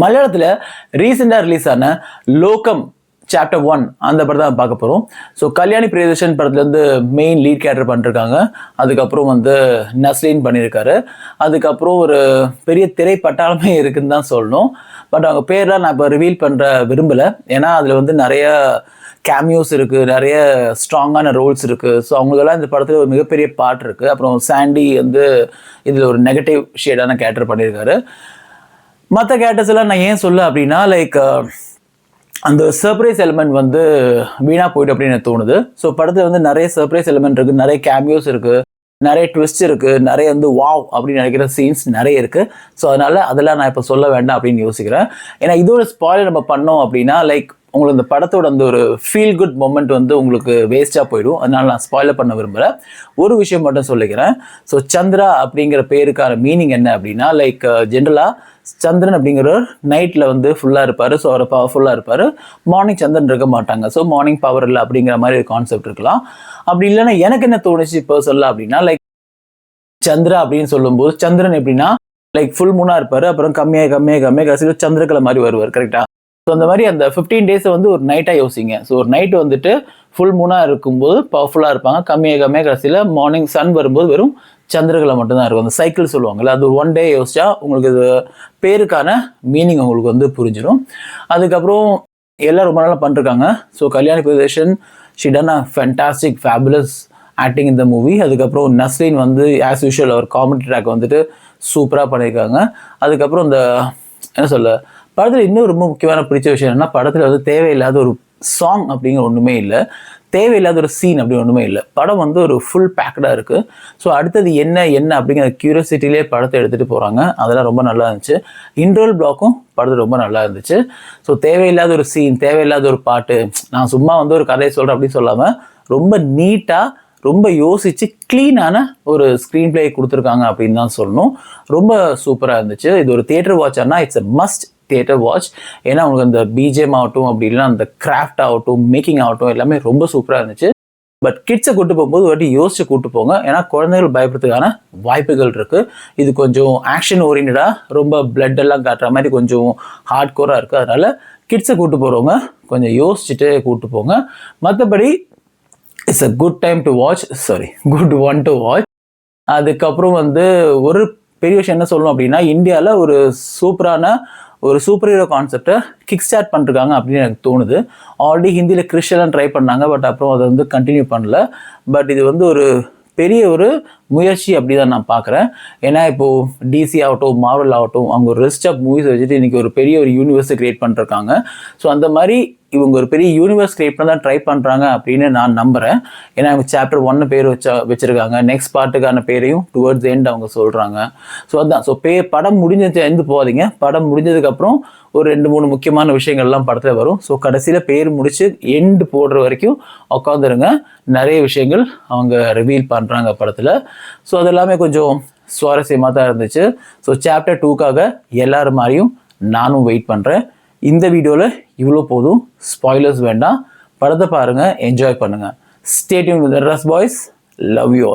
மலையாளத்தில் ரீசெண்டாக ரிலீஸ் ஆன லோகம் சாப்டர் 1 அந்த படம் தான் பார்க்க போகிறோம். ஸோ கல்யாணி பிரியதர்ஷன் படத்துலேருந்து மெயின் லீட் கேரக்டர் பண்ணிருக்காங்க. அதுக்கப்புறம் வந்து நஸ்லீன் பண்ணியிருக்காரு. அதுக்கப்புறம் ஒரு பெரிய திரைப்பட்டாளமே இருக்குன்னு தான் சொல்லணும். பட் அவங்க பேர்லாம் நான் இப்போ ரிவீல் பண்ணுற விரும்பலை. ஏன்னா அதில் வந்து நிறைய கேமியோஸ் இருக்குது, நிறைய ஸ்ட்ராங்கான ரோல்ஸ் இருக்குது. ஸோ அவங்களுக்கெல்லாம் இந்த படத்தில் ஒரு மிகப்பெரிய பார்ட் இருக்குது. அப்புறம் சாண்டி வந்து இதில் ஒரு நெகட்டிவ் ஷேடான கேரக்டர் பண்ணியிருக்காரு. மற்ற கேரக்டர்ஸ் எல்லாம் நான் ஏன் சொல்ல அப்படின்னா லைக் அந்த சர்ப்ரைஸ் எலிமெண்ட் வந்து வீணாக போய்ட்டு அப்படின்னு எனக்கு தோணுது. ஸோ படத்தில் வந்து நிறைய சர்ப்ரைஸ் எலிமெண்ட் இருக்குது, நிறைய கேமியோஸ் இருக்குது, நிறைய ட்விஸ்ட் இருக்குது, நிறைய வந்து வாவ் அப்படின்னு நினைக்கிற சீன்ஸ் நிறைய இருக்குது. ஸோ அதெல்லாம் நான் இப்போ சொல்ல வேண்டாம் அப்படின்னு யோசிக்கிறேன். ஏன்னா இதோட ஸ்பாயில் நம்ம பண்ணோம் அப்படின்னா லைக் உங்களுக்கு இந்த படத்தோட அந்த ஒரு ஃபீல் குட் மொமெண்ட் வந்து உங்களுக்கு வேஸ்ட்டாக போயிடும். அதனால நான் ஸ்பாயிலர் பண்ண விரும்பலை. ஒரு விஷயம் மட்டும் சொல்லிக்கிறேன். ஸோ சந்திரா அப்படிங்கிற பேருக்கான மீனிங் என்ன அப்படின்னா லைக் ஜென்ரலாக சந்திரன் அப்படிங்கிறவர் நைட்டில் வந்து ஃபுல்லாக இருப்பார். ஸோ அவர் பவர்ஃபுல்லாக இருப்பார். மார்னிங் சந்திரன் இருக்க மாட்டாங்க. ஸோ மார்னிங் பவர் இல்லை அப்படிங்கிற மாதிரி ஒரு கான்செப்ட் இருக்கலாம். அப்படி இல்லைன்னா எனக்கு என்ன தோணுச்சு இப்போ சொல்ல அப்படின்னா லைக் சந்திரா அப்படின்னு சொல்லும்போது சந்திரன் எப்படின்னா லைக் ஃபுல் மூணாக இருப்பார். அப்புறம் கம்மியாக கடைசியில் சந்திரக்கலை மாதிரி வருவார். கரெக்டாக? ஸோ அந்த மாதிரி அந்த 15 டேஸை வந்து ஒரு நைட்டாக யோசிங்க. ஸோ ஒரு நைட்டு வந்துட்டு ஃபுல் மூணாக இருக்கும்போது பவர்ஃபுல்லாக இருப்பாங்க. கம்மியாக கடைசியில் மார்னிங் சன் வரும்போது வெறும் சந்திரகளை மட்டும்தான் இருக்கும். அந்த சைக்கிள் சொல்லுவாங்கல்ல, அது ஒரு 1 டே யோசிச்சா உங்களுக்கு இது பேருக்கான மீனிங் உங்களுக்கு வந்து புரிஞ்சிடும். அதுக்கப்புறம் எல்லாம் ரொம்ப நாளாக பண்ணிருக்காங்க. So Kalyani Priyadarshan she done a fantastic fabulous acting இந்த மூவி. அதுக்கப்புறம் நஸ்லீன் வந்து ஆஸ் யூஷுவல் அவர் காமெடி ட்ராக் வந்துட்டு சூப்பராக பண்ணியிருக்காங்க. அதுக்கப்புறம் இந்த என்ன சொல்ல படத்தில் இன்னும் ரொம்ப முக்கியமான பிடிச்ச விஷயம் என்னன்னா படத்தில் வந்து தேவையில்லாத ஒரு சாங் அப்படிங்கிற ஒன்றுமே இல்லை, தேவையில்லாத ஒரு சீன் அப்படின்னு ஒன்றுமே இல்லை. படம் வந்து ஒரு ஃபுல் பேக்கடாக இருக்குது. ஸோ அடுத்தது என்ன அப்படிங்கிற கியூரியாசிட்டிலே படத்தை எடுத்துகிட்டு போகிறாங்க. அதெல்லாம் ரொம்ப நல்லா இருந்துச்சு. இன்ட்ரோல் பிளாக்கும் படத்தில் ரொம்ப நல்லா இருந்துச்சு. ஸோ தேவையில்லாத ஒரு சீன், தேவையில்லாத ஒரு பாட்டு, நான் சும்மா வந்து ஒரு கதையை சொல்கிறேன் அப்படின்னு சொல்லாமல் ரொம்ப நீட்டாக ரொம்ப யோசித்து க்ளீனான ஒரு ஸ்க்ரீன் பிளே கொடுத்துருக்காங்க அப்படின்னு தான் சொல்லணும். ரொம்ப சூப்பராக இருந்துச்சு. இது ஒரு தியேட்டர் வாட்ச்னா it's a must theatre watch. ஏன்னா உங்களுக்கு அந்த பிஜிஎம் ஆகட்டும் அப்படி இல்லைன்னா அந்த கிராஃப்ட் ஆகட்டும் மேக்கிங் ஆகட்டும் எல்லாமே ரொம்ப சூப்பராக இருந்துச்சு. பட் கிட்ஸை கூட்டு போகும்போது வாட்டி யோசிச்சு கூட்டு போங்க. ஏன்னா குழந்தைகள் பயப்படுறதுக்கான வாய்ப்புகள் இருக்குது. இது கொஞ்சம் ஆக்ஷன் ஓரியன்டாக ரொம்ப பிளட் எல்லாம் காட்டுற மாதிரி கொஞ்சம் ஹார்ட் கோராக இருக்குது. அதனால் கிட்ஸை கூட்டு போகிறவங்க கொஞ்சம் யோசிச்சுட்டு கூட்டு போங்க. மற்றபடி it's a good time to watch, good one to watch. அதுக்கப்புறம் வந்து ஒரு பெரிய விஷயம் என்ன சொல்லணும் அப்படின்னா இந்தியாவில் ஒரு சூப்பரான ஒரு சூப்பர் ஹீரோ கான்செப்டை கிக் ஸ்டார்ட் பண்ணிருக்காங்க அப்படின்னு எனக்கு தோணுது. ஆல்ரெடி ஹிந்தியில் கிறிஸ்டெல்லாம் ட்ரை பண்ணாங்க. பட் அப்புறம் அதை வந்து கண்டினியூ பண்ணல. பட் இது வந்து ஒரு பெரிய ஒரு முயற்சி அப்படி தான் நான் பார்க்குறேன். ஏன்னா இப்போது டிசி ஆகட்டும் மார்வல் ஆகட்டும் அவங்க ஒரு ரெஸ்ட் ஆஃப் மூவிஸ் வச்சுட்டு இன்றைக்கி ஒரு பெரிய ஒரு யூனிவர்ஸை க்ரியேட் பண்ணிருக்காங்க. ஸோ அந்த மாதிரி இவங்க ஒரு பெரிய யூனிவர்ஸ் கிரியேட் பண்ண தான் ட்ரை பண்ணுறாங்க அப்படின்னு நான் நம்புகிறேன். ஏன்னா அவங்க சாப்டர் 1 பேர் வச்சுருக்காங்க. நெக்ஸ்ட் பார்ட்டுக்கான பேரையும் டுவர்ட்ஸ் எண்ட் அவங்க சொல்கிறாங்க. ஸோ அதுதான். ஸோ படம் முடிஞ்சது போகாதீங்க. படம் முடிஞ்சதுக்கப்புறம் ஒரு 2-3 முக்கியமான விஷயங்கள்லாம் படத்தில் வரும். ஸோ கடைசியில் பேர் முடிச்சு எண்டு போடுற வரைக்கும் உட்காந்துருங்க. நிறைய விஷயங்கள் அவங்க ரிவீல் பண்ணுறாங்க படத்தில். ஸோ அதெல்லாமே கொஞ்சம் சுவாரஸ்யமாக தான் இருந்துச்சு. ஸோ சாப்டர் 2க்காக எல்லாரும் மாதிரியும் நானும் வெயிட் பண்ணுறேன். இந்த வீடியோவில் இவ்வளோ போதும். ஸ்பாய்லர்ஸ் வேண்டாம். படத்தை பாருங்கள், என்ஜாய் பண்ணுங்கள். Stay tuned with Russ boys. Love you all.